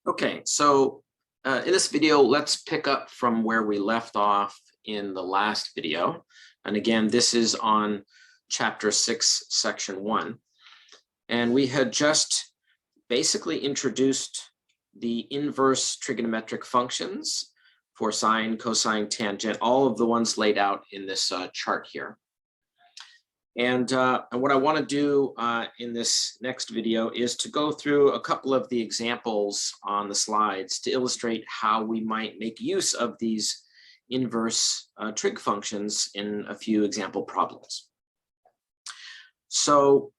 Okay, so in this video, let's pick up from where we left off in the last video. And again, this is on chapter 6, section 1. And we had just basically introduced the inverse trigonometric functions for sine, cosine, tangent, all of the ones laid out in this chart here. And what I want to do in this next video is to go through a couple of the examples on the slides to illustrate how we might make use of these inverse trig functions in a few example problems. So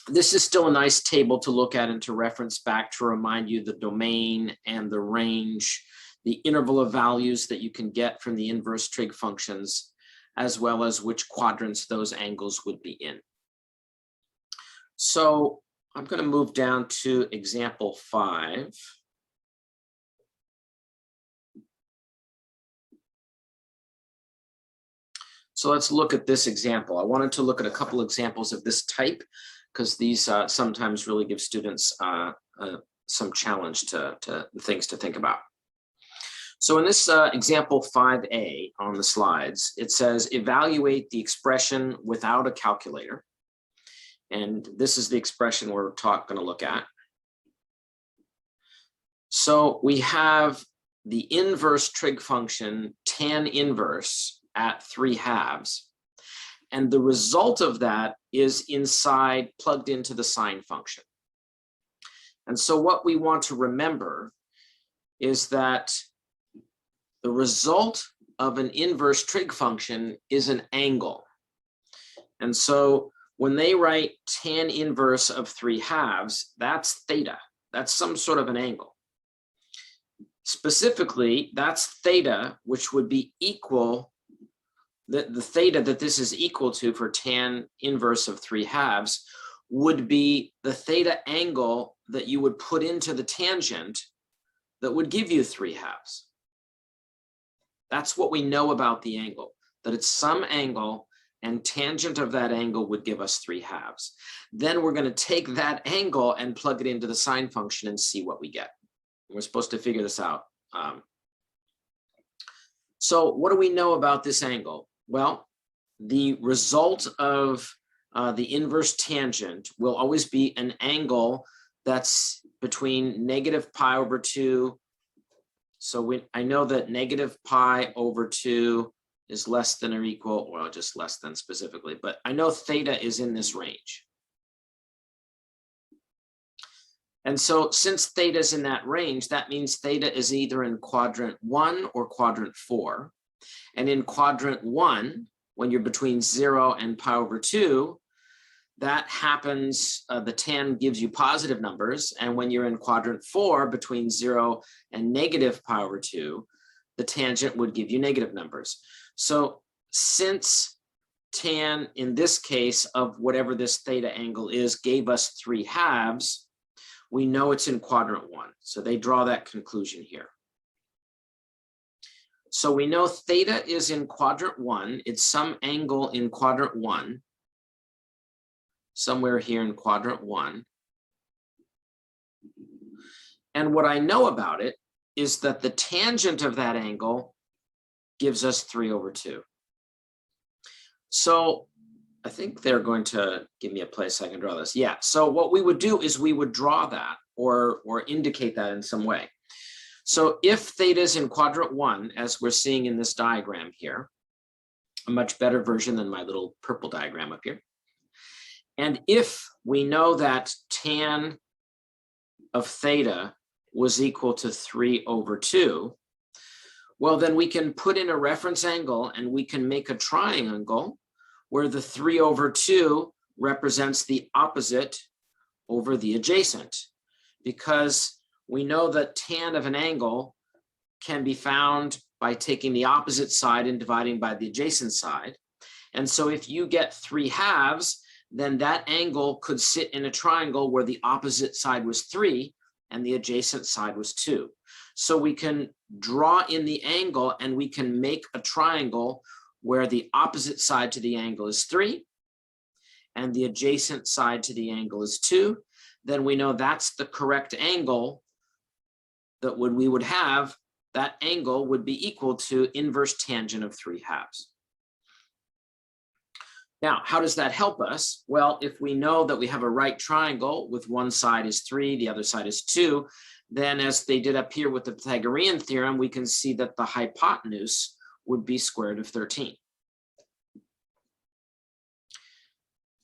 this is still a nice table to look at and to reference back to remind you the domain and the range, the interval of values that you can get from the inverse trig functions, as well as which quadrants those angles would be in. So I'm going to move down to example 5. So let's look at this example. I wanted to look at a couple examples of this type because these sometimes really give students some challenge to things to think about. So in this example 5a on the slides, it says evaluate the expression without a calculator. And this is the expression we're going to look at. So we have the inverse trig function tan inverse at 3/2. And the result of that is inside plugged into the sine function. And so what we want to remember is that the result of an inverse trig function is an angle. And so when they write tan inverse of 3/2, that's theta. That's some sort of an angle. Specifically, that's theta, which would be equal, the theta that this is equal to for tan inverse of 3/2 would be the theta angle that you would put into the tangent that would give you 3/2. That's what we know about the angle, that it's some angle and tangent of that angle would give us 3/2. Then we're going to take that angle and plug it into the sine function and see what we get. We're supposed to figure this out. So what do we know about this angle? Well, the result of the inverse tangent will always be an angle that's between -pi/2. So I know that -pi/2 is less than or equal, well, just less than specifically, but I know theta is in this range. And so since theta is in that range, that means theta is either in quadrant 1 or quadrant 4. And in quadrant 1, when you're between 0 and pi/2, that happens, the tan gives you positive numbers. And when you're in quadrant 4, between 0 and -pi/2, the tangent would give you negative numbers. So since tan, in this case, of whatever this theta angle is, gave us 3/2, we know it's in quadrant 1. So they draw that conclusion here. So we know theta is in quadrant 1. It's some angle in quadrant 1. Somewhere here in quadrant 1. And what I know about it is that the tangent of that angle gives us 3/2. So I think they're going to give me a place I can draw this. Yeah, so what we would do is we would draw that or indicate that in some way. So if theta is in quadrant 1, as we're seeing in this diagram here, a much better version than my little purple diagram up here. And if we know that tan of theta was equal to 3/2, well, then we can put in a reference angle and we can make a triangle where the 3/2 represents the opposite over the adjacent, because we know that tan of an angle can be found by taking the opposite side and dividing by the adjacent side. And so if you get 3/2, then that angle could sit in a triangle where the opposite side was 3 and the adjacent side was 2. So we can draw in the angle and we can make a triangle where the opposite side to the angle is 3 and the adjacent side to the angle is 2. Then we know that's the correct angle that when we would have, that angle would be equal to inverse tangent of 3/2. Now, how does that help us? Well, if we know that we have a right triangle with one side is 3, the other side is 2, then as they did up here with the Pythagorean theorem, we can see that the hypotenuse would be square root of 13.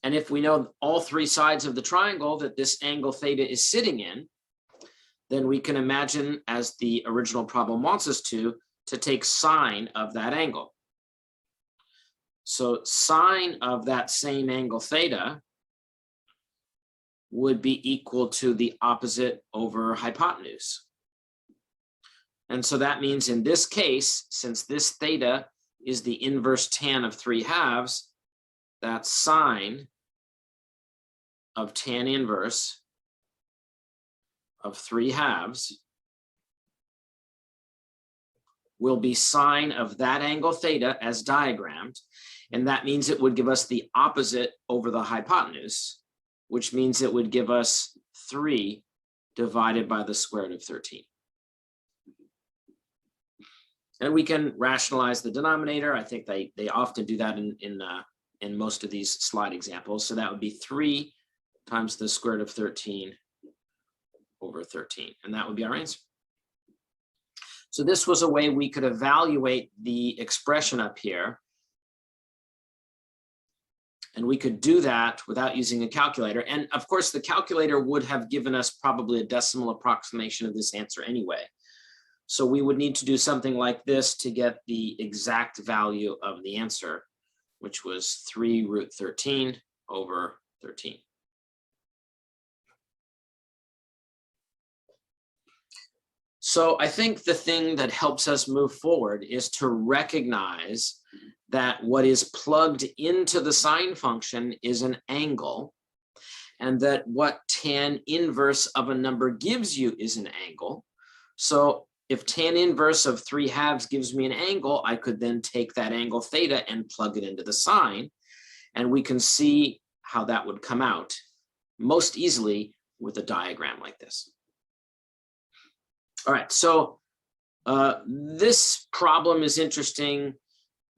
And if we know all three sides of the triangle that this angle theta is sitting in, then we can imagine, as the original problem wants us to take sine of that angle. So sine of that same angle theta would be equal to the opposite over hypotenuse. And so that means in this case, since this theta is the inverse tan of 3/2, that sine of tan inverse of 3/2 will be sine of that angle theta as diagrammed. And that means it would give us the opposite over the hypotenuse, which means it would give us 3 divided by the square root of 13. And we can rationalize the denominator. I think they often do that in most of these slide examples. So that would be 3 times the square root of 13 over 13. And that would be our answer. So this was a way we could evaluate the expression up here. And we could do that without using a calculator. And of course, the calculator would have given us probably a decimal approximation of this answer anyway. So we would need to do something like this to get the exact value of the answer, which was 3 root 13 over 13. So I think the thing that helps us move forward is to recognize that what is plugged into the sine function is an angle, and that what tan inverse of a number gives you is an angle. So if tan inverse of 3/2 gives me an angle, I could then take that angle theta and plug it into the sine, and we can see how that would come out most easily with a diagram like this. All right, so this problem is interesting,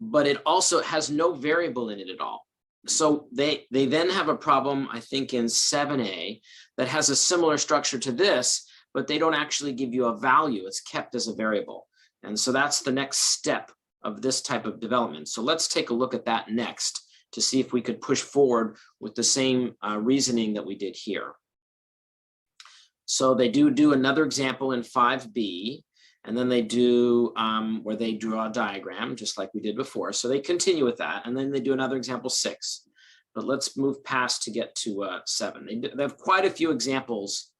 but it also has no variable in it at all. So they then have a problem, I think in 7a, that has a similar structure to this, but they don't actually give you a value. It's kept as a variable. And so that's the next step of this type of development. So let's take a look at that next to see if we could push forward with the same reasoning that we did here. So they do another example in 5b, and then they do where they draw a diagram, just like we did before. So they continue with that, and then they do another example 6. But let's move past to get to 7. They have quite a few examples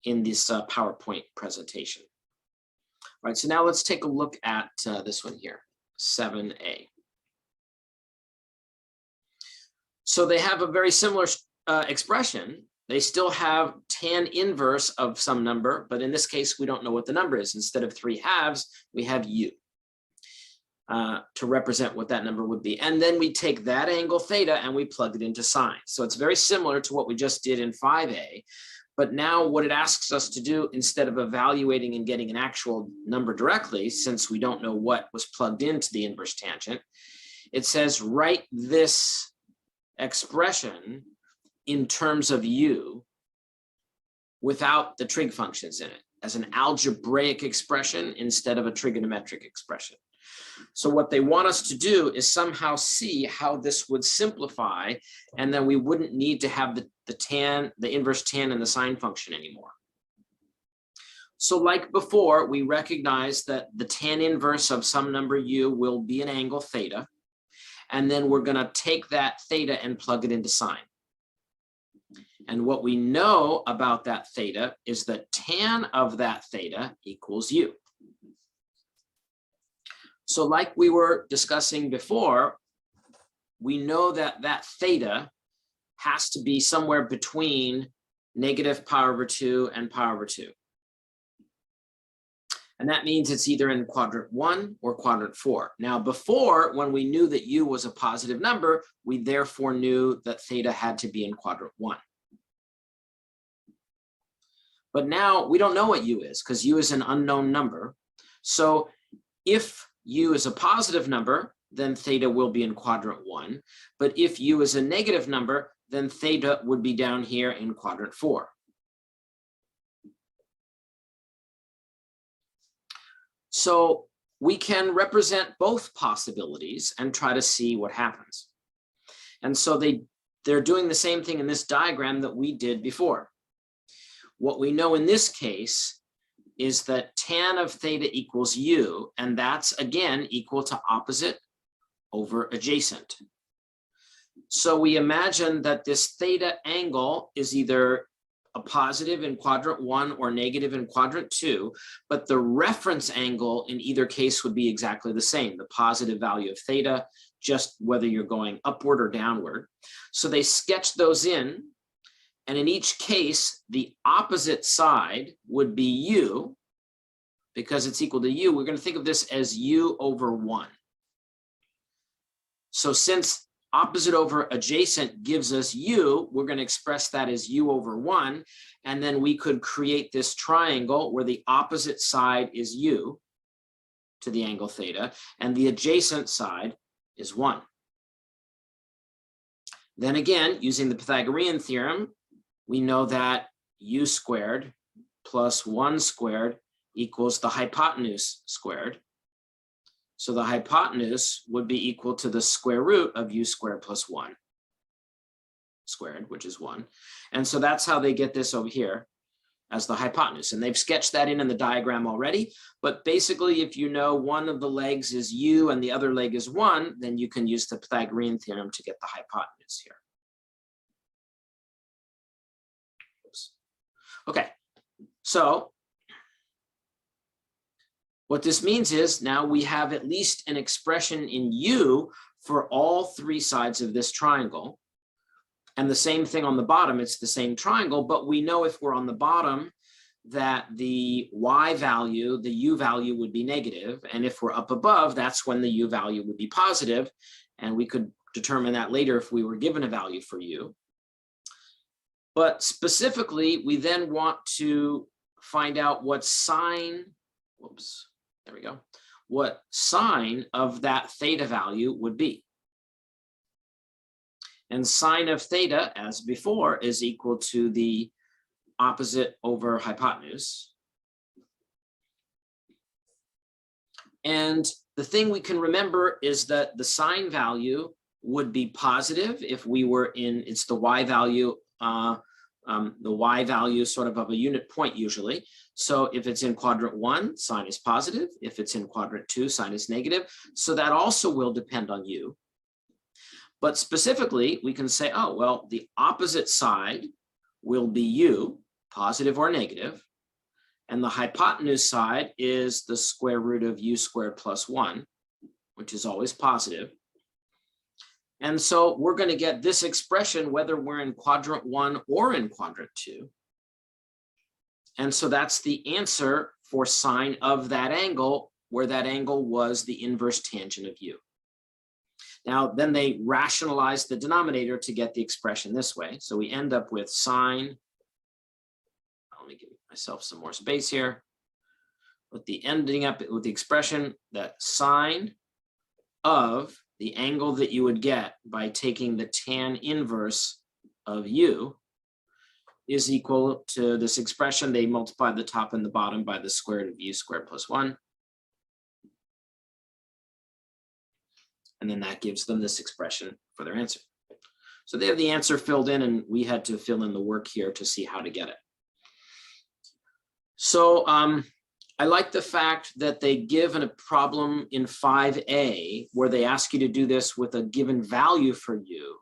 in this PowerPoint presentation. All right, so now let's take a look at this one here, 7a. So they have a very similar expression. They still have tan inverse of some number, but in this case, we don't know what the number is. Instead of 3/2, we have u to represent what that number would be. And then we take that angle theta and we plug it into sine. So it's very similar to what we just did in 5a. But now what it asks us to do, instead of evaluating and getting an actual number directly, since we don't know what was plugged into the inverse tangent, it says write this expression in terms of u without the trig functions in it, as an algebraic expression instead of a trigonometric expression. So what they want us to do is somehow see how this would simplify, and then we wouldn't need to have the inverse tan and the sine function anymore. So like before, we recognize that the tan inverse of some number u will be an angle theta, and then we're going to take that theta and plug it into sine. And what we know about that theta is that tan of that theta equals u. So like we were discussing before, we know that that theta has to be somewhere between negative pi over 2 and pi over 2. And that means it's either in quadrant 1 or quadrant 4. Now before, when we knew that u was a positive number, we therefore knew that theta had to be in quadrant 1. But now we don't know what u is because u is an unknown number. So if u is a positive number, then theta will be in quadrant 1. But if u is a negative number, then theta would be down here in quadrant 4. So we can represent both possibilities and try to see what happens. And so they're doing the same thing in this diagram that we did before. What we know in this case is that tan of theta equals u, and that's again equal to opposite over adjacent. So we imagine that this theta angle is either a positive in quadrant 1 or negative in quadrant 2, but the reference angle in either case would be exactly the same, the positive value of theta, just whether you're going upward or downward. So they sketch those in, and in each case, the opposite side would be u, because it's equal to u. We're going to think of this as u over 1. So since opposite over adjacent gives us u, we're going to express that as u over 1, and then we could create this triangle where the opposite side is u to the angle theta, and the adjacent side is 1. Then again, using the Pythagorean theorem, we know that u squared plus 1 squared equals the hypotenuse squared. So the hypotenuse would be equal to the square root of u squared plus 1 squared, which is 1. And so that's how they get this over here as the hypotenuse. And they've sketched that in the diagram already. But basically, if you know one of the legs is u and the other leg is 1, then you can use the Pythagorean theorem to get the hypotenuse here. Oops. Okay, so what this means is now we have at least an expression in u for all 3 sides of this triangle. And the same thing on the bottom, it's the same triangle, but we know if we're on the bottom that the y value, the u value would be negative. And if we're up above, that's when the u value would be positive. And we could determine that later if we were given a value for u. But specifically, we then want to find out what sine, whoops, there we go, what sine of that theta value would be. And sine of theta, as before, is equal to the opposite over hypotenuse. And the thing we can remember is that the sine value would be positive if we were in, it's the y value, sort of a unit point usually. So if it's in quadrant 1, sine is positive. If it's in quadrant 2, sine is negative. So that also will depend on u. But specifically, we can say, oh, well, the opposite side will be u, positive or negative. And the hypotenuse side is the square root of u squared plus 1, which is always positive. And so we're going to get this expression whether we're in quadrant 1 or in quadrant 2. And so that's the answer for sine of that angle, where that angle was the inverse tangent of u. Now, then they rationalize the denominator to get the expression this way. So we end up with sine, let me give myself some more space here, with the ending up with the expression that sine of the angle that you would get by taking the tan inverse of u is equal to this expression. They multiply the top and the bottom by the square root of u squared plus 1. And then that gives them this expression for their answer. So they have the answer filled in, and we had to fill in the work here to see how to get it. So I like the fact that they give a problem in 5A where they ask you to do this with a given value for u.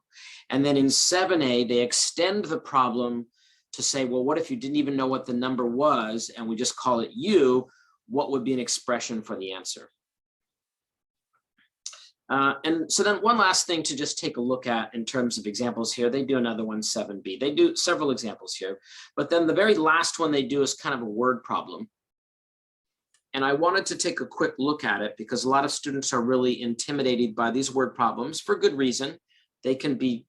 And then in 7A, they extend the problem to say, well, what if you didn't even know what the number was and we just call it u? What would be an expression for the answer? And so then one last thing to just take a look at in terms of examples here, they do another one, 7B. They do several examples here, but then the very last one they do is kind of a word problem. And I wanted to take a quick look at it because a lot of students are really intimidated by these word problems for good reason. They can be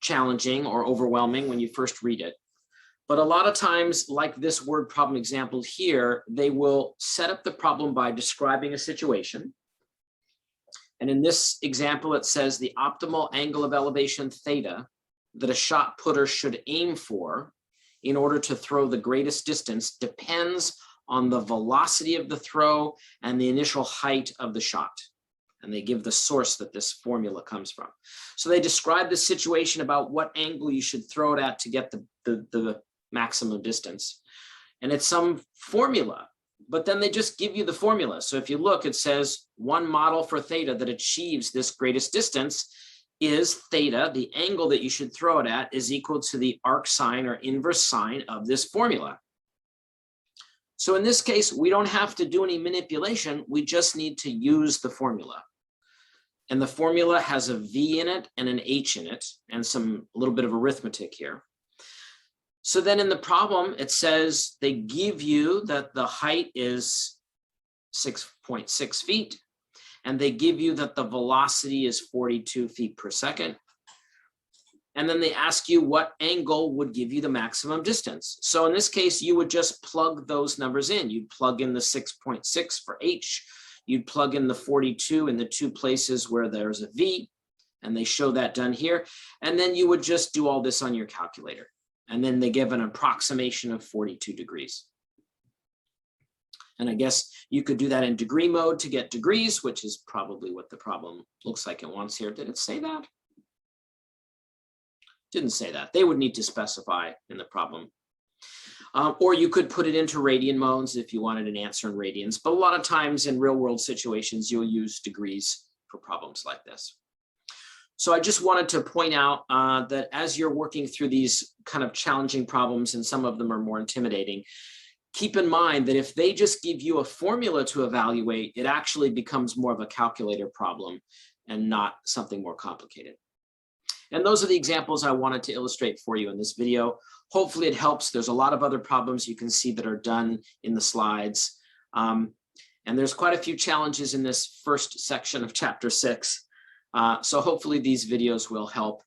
challenging or overwhelming when you first read it. But a lot of times, like this word problem example here, they will set up the problem by describing a situation. And in this example, it says the optimal angle of elevation theta that a shot putter should aim for in order to throw the greatest distance depends on the velocity of the throw and the initial height of the shot. And they give the source that this formula comes from. So they describe the situation about what angle you should throw it at to get the maximum distance. And it's some formula, but then they just give you the formula. So if you look, it says one model for theta that achieves this greatest distance is theta, the angle that you should throw it at, is equal to the arc sine or inverse sine of this formula. So in this case, we don't have to do any manipulation. We just need to use the formula. And the formula has a V in it and an H in it and a little bit of arithmetic here. So then in the problem, it says they give you that the height is 6.6 feet, and they give you that the velocity is 42 feet per second. And then they ask you what angle would give you the maximum distance. So in this case, you would just plug those numbers in. You'd plug in the 6.6 for H. You'd plug in the 42 in the two places where there's a V, and they show that done here. And then you would just do all this on your calculator. And then they give an approximation of 42 degrees. And I guess you could do that in degree mode to get degrees, which is probably what the problem looks like it wants here. Did it say that? Didn't say that. They would need to specify in the problem. Or you could put it into radian modes if you wanted an answer in radians. But a lot of times in real world situations, you'll use degrees for problems like this. So I just wanted to point out that as you're working through these kind of challenging problems, and some of them are more intimidating, keep in mind that if they just give you a formula to evaluate, it actually becomes more of a calculator problem and not something more complicated. And those are the examples I wanted to illustrate for you in this video. Hopefully it helps. There's a lot of other problems you can see that are done in the slides. And there's quite a few challenges in this first section of chapter 6. So hopefully these videos will help.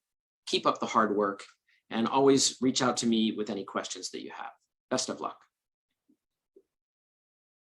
Keep up the hard work and always reach out to me with any questions that you have. Best of luck.